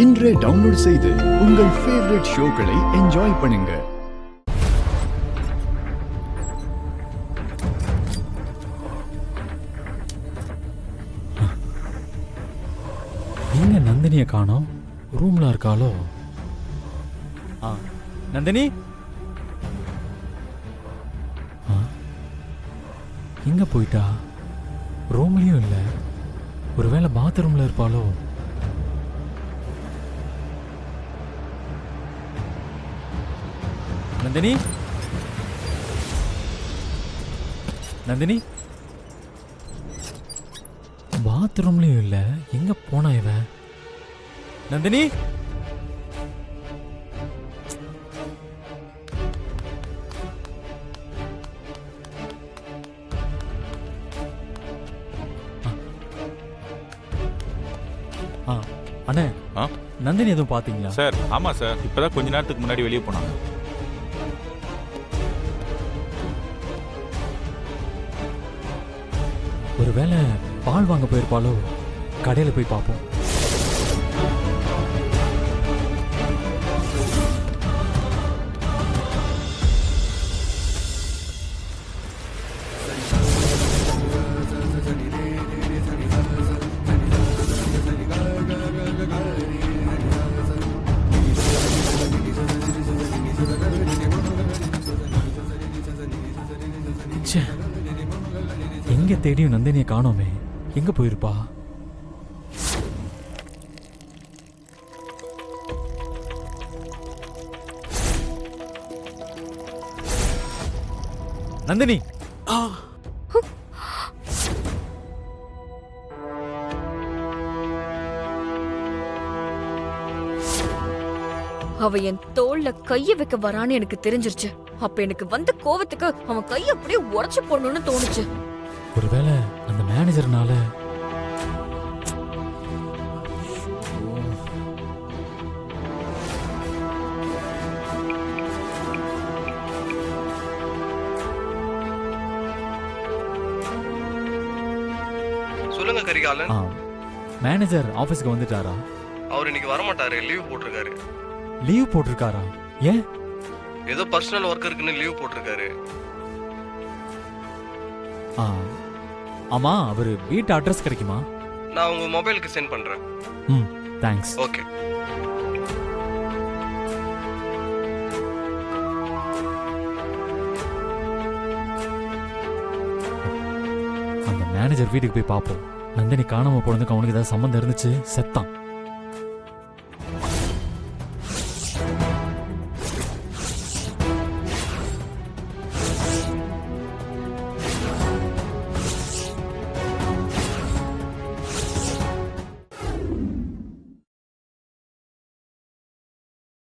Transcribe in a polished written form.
இன்றே டவுன்லோட் செய்து உங்கள் ஃபேவரட் ஷோக்களை என்ஜாய் பண்ணுங்க. எங்க நந்தினியை காணோம்? ரூம்ல இருக்காளோ? நந்தினி எங்க போயிட்டா? ரூம்லயும் இல்ல. ஒருவேளை பாத்ரூம்ல இருப்பாளோ? நந்தினி நந்தினி பாத்ரூம்லயும் இல்ல. எங்க போனா இவ? நந்தினி அண்ணே, நந்தினி எதுவும் பாத்தீங்களா? சார் ஆமா சார், இப்பதான் கொஞ்ச நேரத்துக்கு முன்னாடி வெளியே போனாங்க. ஒருவேளை பால் வாங்க போயிருப்பாளோ? கடையில போய் பார்ப்போம். எங்க தேடியும் நந்தினியை காணோமே. எங்க போயிருப்பா? நந்தினி அவ என் தோல்ல கைய வைக்க வரான்னு எனக்கு தெரிஞ்சிருச்சு. அப்ப எனக்கு வந்த கோவத்துக்கு அவன் கைய அப்படியே உடைச்சு போடணும்னு தோணுச்சு. ஒருவேளை அந்த மேனேஜர்னால. சொல்லுங்க கரிகாலன். மேனேஜர் ஆபீஸ்க்கு வந்துட்டாரா? அவர் இன்னைக்கு வர மாட்டாரு, லீவ் போட்டிருக்காரு. லீவ் போட்டிருக்காரா? ஏன்? ஏதோ பர்சனல் ஒர்க் இருக்குன்னு லீவ் போட்டிருக்காரு. ஆமா, அவரு வீட்டு அட்ரஸ் கிடைக்குமா? நான் உங்க மொபைலுக்கு சென்ட் பண்றேன். தேங்க்ஸ். ஓகே. அந்த மேனேஜர் வீட்டுக்கு போய் பார்ப்போம். நந்தினி காணாம போனதுக்கு அவனுக்கு ஏதாவது சம்மந்தம் இருந்துச்சு, செத்தான்.